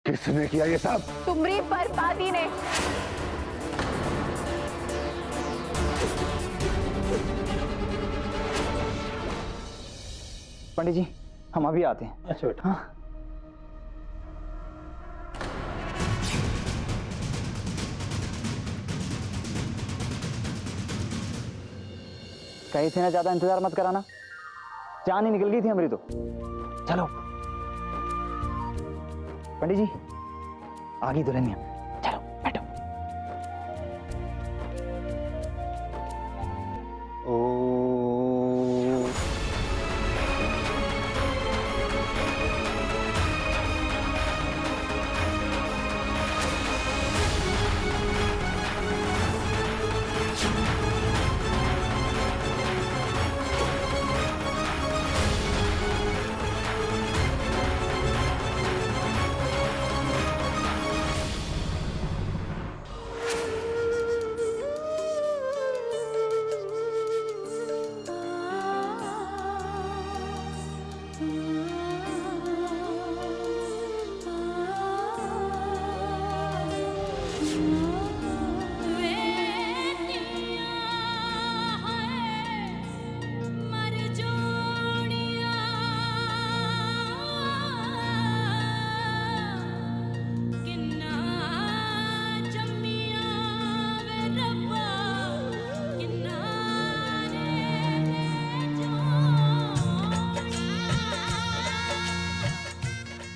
किसने किया ये सब? तुम्हारी बर्बादी ने। पंडित जी हम अभी आते हैं। अच्छा बेटा। हाँ। कहीं से ना ज्यादा इंतजार मत कराना, जान ही निकल गई थी हमारी तो। चलो पंडित जी आ गई दुल्हनिया, चलो बैठो।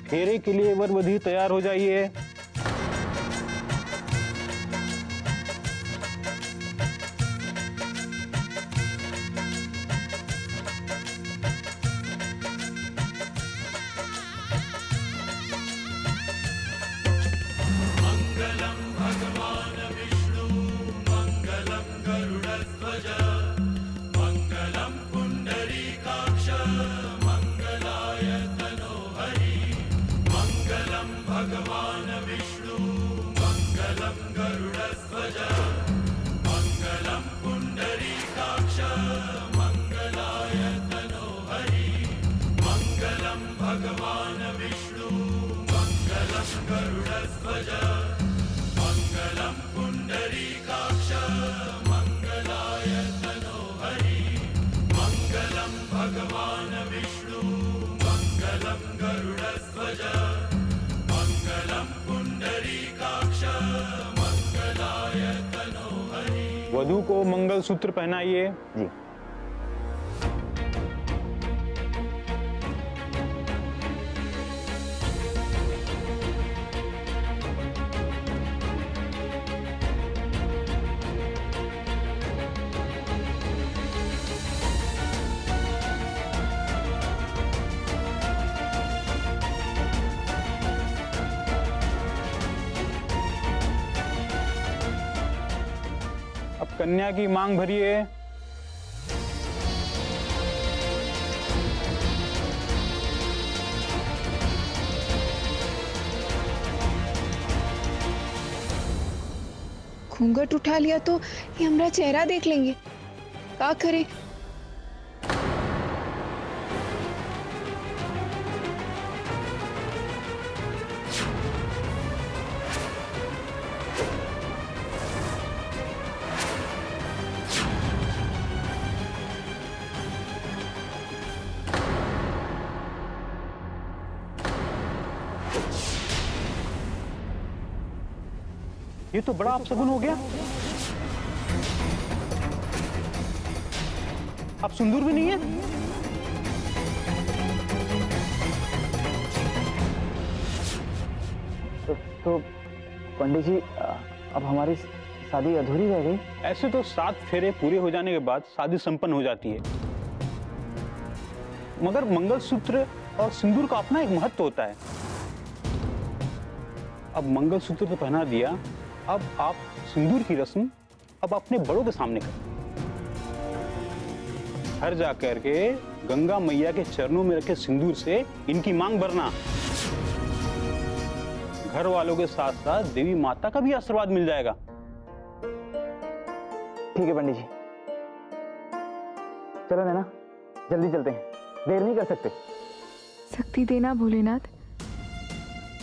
फेरे के लिए वर वधू तैयार हो जाइए। वधू को मंगलसूत्र पहनाइए। जी। अब कन्या की मांग भरिए। घूंघट उठा लिया तो ये हमारा चेहरा देख लेंगे, क्या करे। ये तो बड़ा अपशगुन हो गया। अब सिंदूर भी नहीं है। तो पंडित जी अब हमारी शादी अधूरी रह गई। ऐसे तो 7 फेरे पूरे हो जाने के बाद शादी संपन्न हो जाती है, मगर मंगलसूत्र और सिंदूर का अपना एक महत्व होता है। अब मंगलसूत्र तो पहना दिया, अब आप सिंदूर की रस्म अब अपने बड़ों के सामने करें। घर जाकर के गंगा मैया के चरणों में रखे सिंदूर से इनकी मांग भरना। घर वालों के साथ साथ देवी माता का भी आशीर्वाद मिल जाएगा। ठीक है पंडित जी, चलो नैना जल्दी चलते हैं, देर नहीं कर सकते। शक्ति देना भोलेनाथ,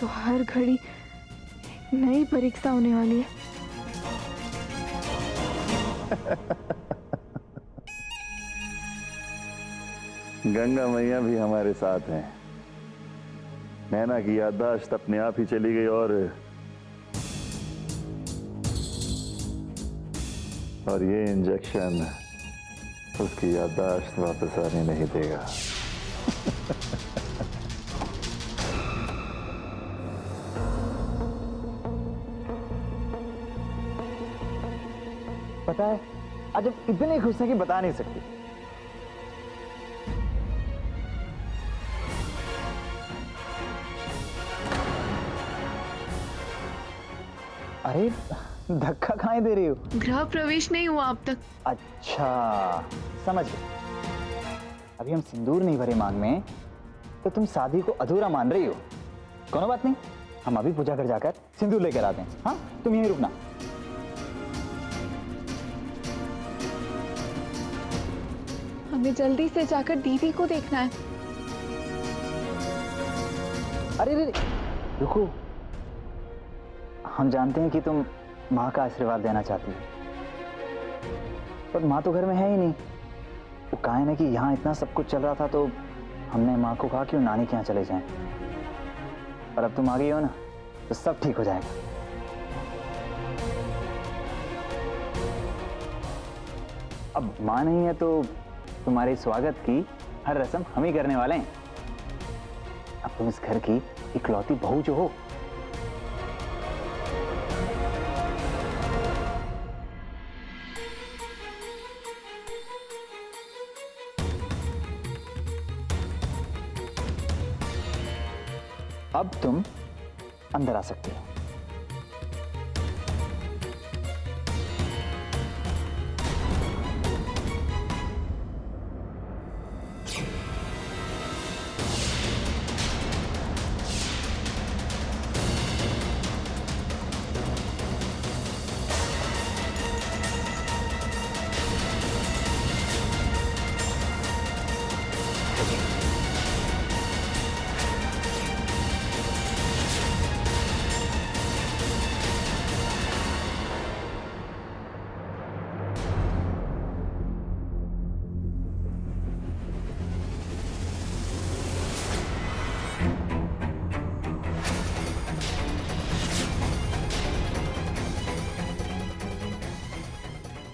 तो हर घड़ी एक नई परीक्षा होने वाली है। गंगा मैया भी हमारे साथ हैं। नैना की याददाश्त अपने आप ही चली गई और ये इंजेक्शन उसकी याददाश्त वापस आने नहीं देगा। पता है आज हम इतने खुश हैं कि बता नहीं सकते। अरे धक्का काहे दे रही हो? गृह प्रवेश नहीं हुआ अब तक। अच्छा समझ गए। अभी हम सिंदूर नहीं भरे मांग में तो तुम शादी को अधूरा मान रही हो। कोनो बात नहीं, हम अभी पूजा कर जाकर सिंदूर लेकर आते हैं। हाँ तुम यहीं रुकना। हमें जल्दी से जाकर दीदी को देखना है। अरे रे रुको, हम जानते हैं कि तुम माँ का आशीर्वाद देना चाहती हो, पर माँ तो घर में है ही नहीं। वो कहा है ना कि यहाँ इतना सब कुछ चल रहा था तो हमने माँ को कहा कि वो नानी के यहाँ चले जाएं। और अब तुम आ गई हो ना तो सब ठीक हो जाएगा। अब माँ नहीं है तो तुम्हारे स्वागत की हर रस्म हम ही करने वाले हैं। अब तुम इस घर की इकलौती बहू जो हो। अब तुम अंदर आ सकती हो।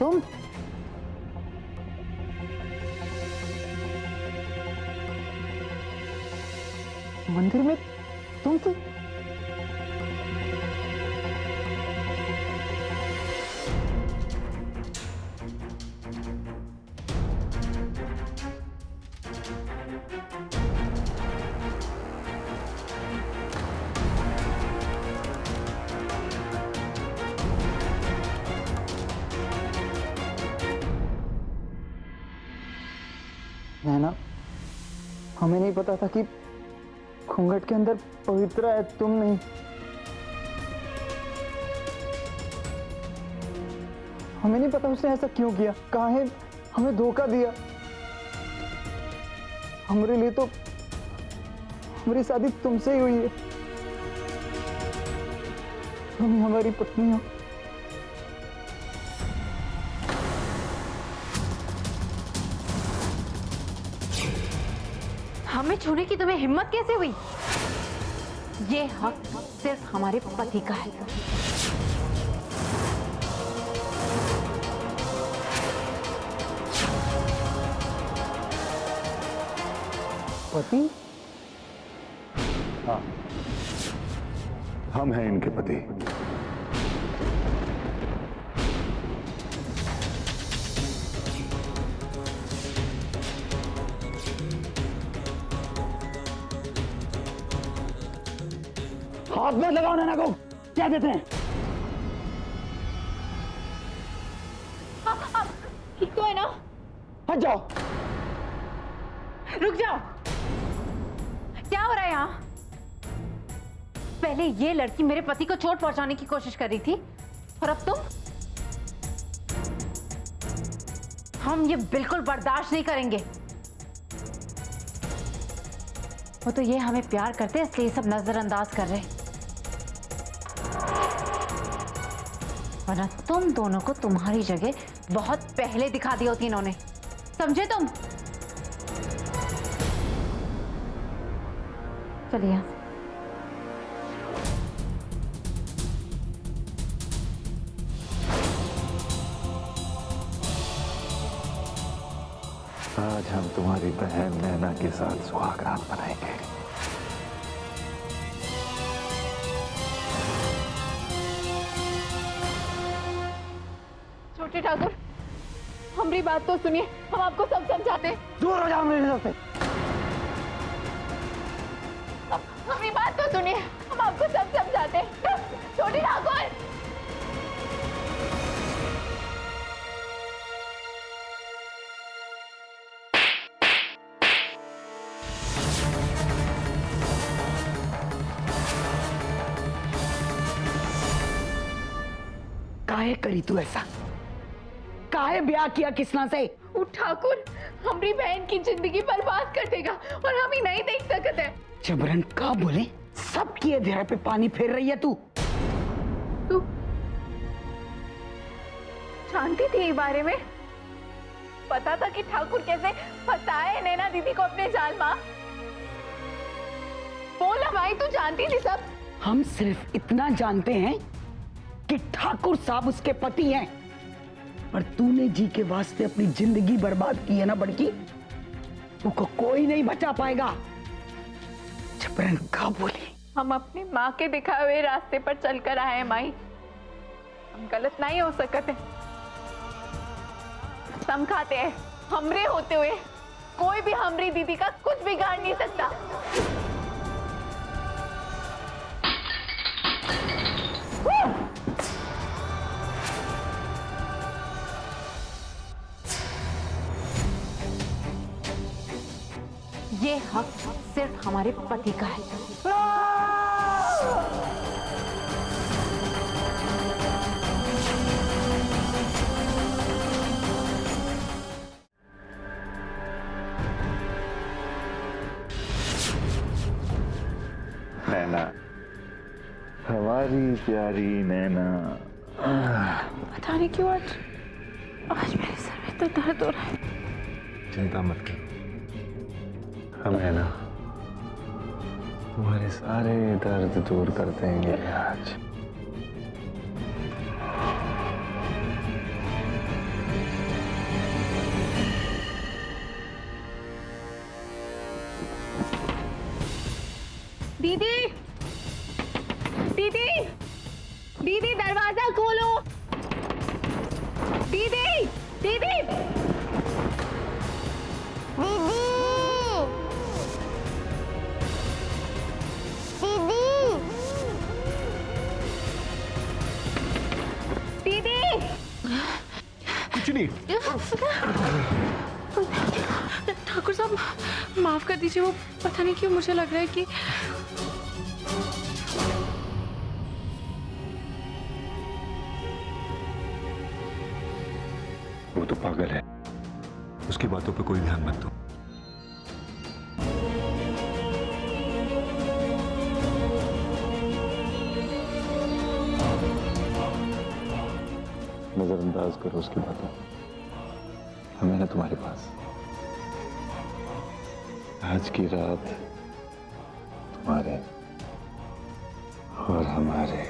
तुम मंदिर में तुम थी? नैना, हमें नहीं पता था कि घूंघट के अंदर पवित्र है, तुम नहीं। हमें नहीं पता उसने ऐसा क्यों किया, काहे हमें धोखा दिया। हमारे लिए तो हमारी शादी तुमसे ही हुई है। तुम ही हमारी पत्नी हो। हमें छूने की तुम्हें हिम्मत कैसे हुई? ये हक सिर्फ हमारे पति का है। पति? हाँ, हम हैं इनके पति। हाथ में लगाओ नैना को, क्या देते हैं? ठीक तो है ना? हट जाओ। रुक जाओ। क्या हो रहा है यहाँ? पहले ये लड़की मेरे पति को चोट पहुंचाने की कोशिश कर रही थी और अब तुम? हम ये बिल्कुल बर्दाश्त नहीं करेंगे। वो तो ये हमें प्यार करते हैं इसलिए सब नजरअंदाज कर रहे, वरना तुम दोनों को तुम्हारी जगह बहुत पहले दिखा दी होती इन्होंने, समझे तुम? चलिए यहाँ से। आज हम तुम्हारी बहन नैना के साथ सुहाग रात मनाएंगे। छोटे ठाकुर, हमारी बात तो सुनिए, हम आपको सब समझाते हैं। दूर हो जाओ मेरे से। हमारी बात तो सुनिए, हम आपको सब समझाते हैं। छोटे ठाकुर, काहे करी तू ऐसा? काहे ब्याह किया किसना से? वो ठाकुर हमारी बहन की जिंदगी बर्बाद कर देगा और हम ही नहीं देख सकते हैं। जबरन का बोले? सबकी अधेरा पे पानी फेर रही है तू। तू जानती थी ये बारे में? पता था कि ठाकुर कैसे फंसाए नैना दीदी को अपने जाल में? बोला भाई, तू जानती थी सब? हम सिर्फ इतना जानते हैं कि ठाकुर साहब उसके पति हैं, पर तूने जी के वास्ते अपनी जिंदगी बर्बाद की है ना बड़की, तुमको कोई नहीं बचा पाएगा। जबरन का बोली? हम अपनी माँ के दिखाए हुए रास्ते पर चलकर आए हैं माई, हम गलत नहीं हो सकते। सम खाते हैं, हमरे होते हुए कोई भी हमरी दीदी का कुछ बिगाड़ नहीं सकता। ये हक सिर्फ हमारे पति का है। नैना, हमारी प्यारी नैना। पता नहीं क्यों आज मेरे सर में तो दर्द हो रहा है। चिंता मत कर, हम है ना, तुम्हारे सारे दर्द दूर कर देंगे आज। दीदी, दीदी, दीदी दरवाजा खोलो। दीदी, दीदी, ठाकुर साहब माफ कर दीजिए, वो पता नहीं क्यों मुझे लग रहा है कि वो तो पागल है, उसकी बातों पे कोई ध्यान मत दो। नजरअंदाज करो उसकी बातों, हमें ना तुम्हारे पास। आज की रात तुम्हारे और हमारे।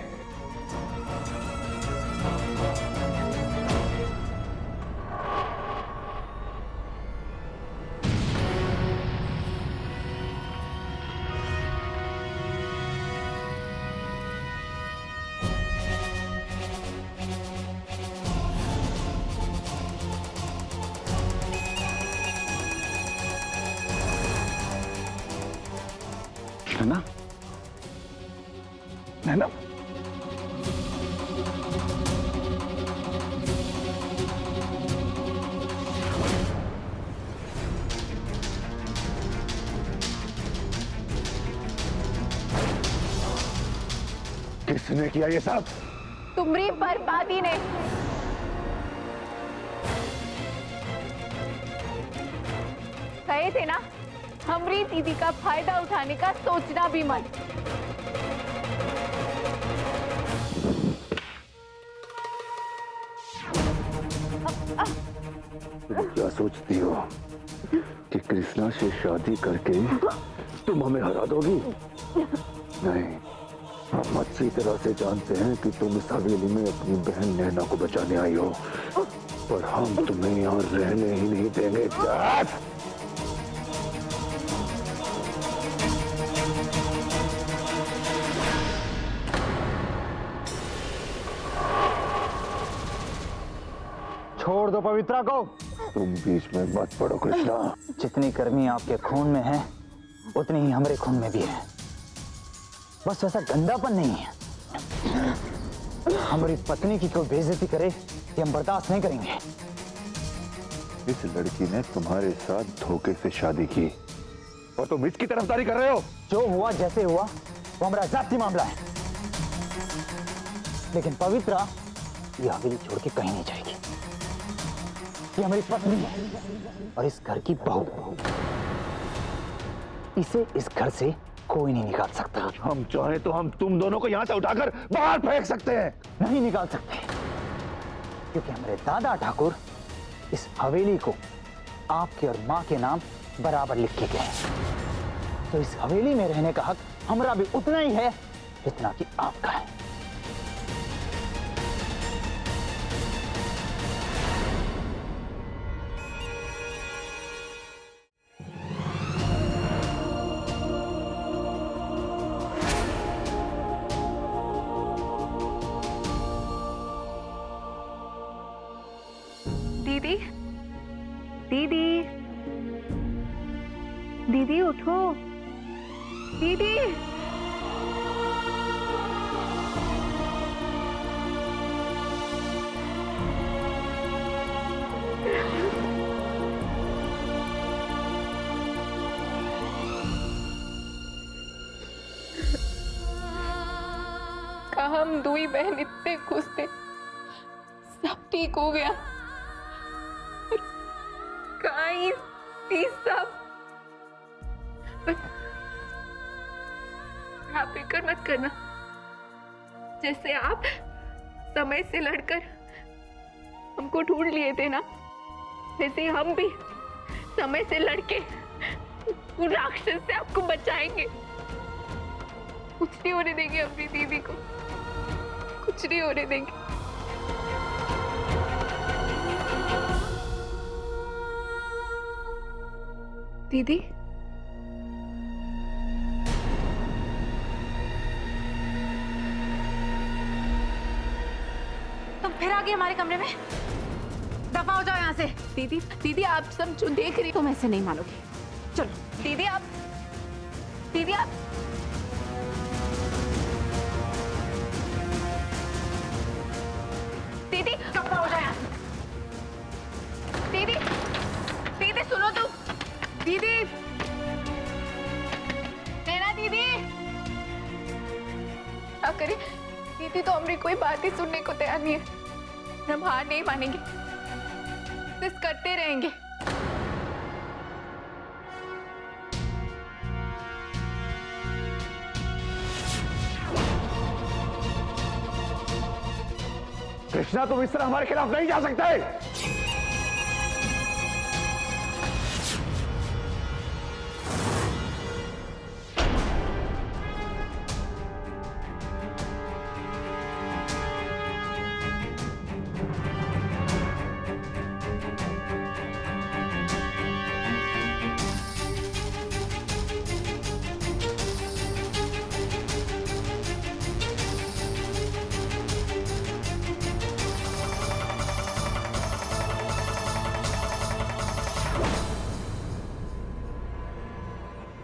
नैना, नैना, किसने किया ये सब? तुम्हारी बर्बादी ने। कहे थे ना हमारी दीदी का फायदा उठाने का सोचना भी मत। तुम क्या सोचती हो कि कृष्णा से शादी करके तुम हमें हरा दोगी? नहीं, हम अच्छी तरह से जानते हैं कि तुम इस हवेली में अपनी बहन नैना को बचाने आई हो, पर हम तुम्हें यहाँ रहने ही नहीं देंगे। छोड़ दो पवित्रा को। तुम बीच में मत पड़ो कृष्णा। जितनी गर्मी आपके खून में है उतनी ही हमारे खून में भी है, बस वैसा गंदापन नहीं है। हमारी पत्नी की कोई बेइज्जती करे ये हम बर्दाश्त नहीं करेंगे। इस लड़की ने तुम्हारे साथ धोखे से शादी की और तुम इसकी तरफदारी कर रहे हो। जो हुआ जैसे हुआ वो हमारा जाती मामला है, लेकिन पवित्रा ये हवेली छोड़ के कहीं नहीं जाएगी। ये हमारी पत्नी है और इस घर की बहू। इसे इस घर से कोई नहीं निकाल सकता। हम चाहे तो हम तुम दोनों को यहाँ से उठाकर बाहर फेंक सकते हैं। नहीं निकाल सकते, क्योंकि हमारे दादा ठाकुर इस हवेली को आपके और माँ के नाम बराबर लिख के गए। तो इस हवेली में रहने का हक हमारा भी उतना ही है जितना कि आपका है। दीदी, दीदी, दीदी उठो, दीदी। कहा हम दुई बहन इतने खुश थे, सब ठीक हो गया। काई सब आप फिक्र मत करना। जैसे आप समय से लड़कर हमको ढूंढ लिए थे ना, वैसे हम भी समय से लड़के उन राक्षस से आपको बचाएंगे। कुछ नहीं होने देंगे अपनी दीदी को, कुछ नहीं होने देंगे। दीदी, तुम फिर आ गए हमारे कमरे में। दफा हो जाओ यहाँ से। दीदी, दीदी आप सब जो देख रही, तुम ऐसे नहीं मानोगे। चलो। दीदी आप, दीदी आप, दीदी दफा हो जाओ यहाँ से। दीदी, दीदी सुनो तो, दीदी, नैना दीदी, क्या करे? दीदी तो हमारी कोई बात ही सुनने को तैयार नहीं है। हम हार नहीं मानेंगे, बस करते रहेंगे। कृष्णा, तुम इस तरह हमारे खिलाफ नहीं जा सकते।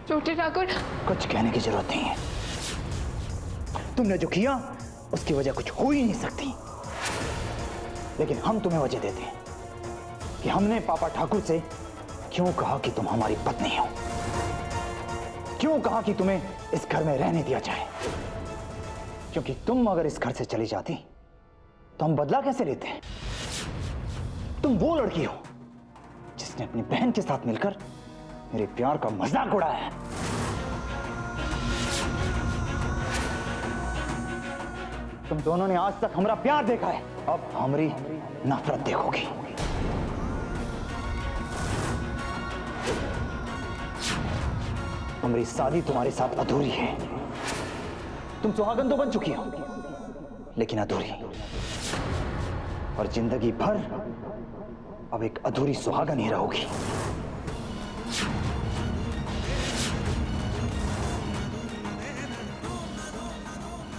छोटे ठाकुर, कुछ कहने की जरूरत नहीं है। तुमने जो किया उसकी वजह कुछ हो ही नहीं सकती, लेकिन हम तुम्हें वजह देते हैं कि हमने पापा ठाकुर से क्यों कहा कि तुम हमारी पत्नी हो, क्यों कहा कि तुम्हें इस घर में रहने दिया जाए। क्योंकि तुम अगर इस घर से चली जाती तो हम बदला कैसे लेते हैं। तुम वो लड़की हो जिसने अपनी बहन के साथ मिलकर मेरे प्यार का मजाक उड़ाया है। तुम दोनों ने आज तक हमारा प्यार देखा है, अब हमारी नफरत देखोगी। हमारी शादी तुम्हारे साथ अधूरी है। तुम सुहागन तो बन चुकी हो, लेकिन अधूरी। और जिंदगी भर अब एक अधूरी सुहागन ही रहोगी।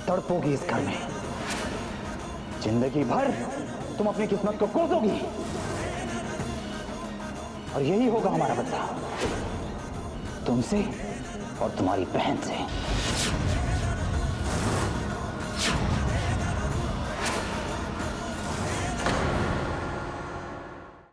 तड़पोगी इस घर में, जिंदगी भर तुम अपनी किस्मत को कोसोगी। और यही होगा हमारा बदला, तुमसे और तुम्हारी बहन से।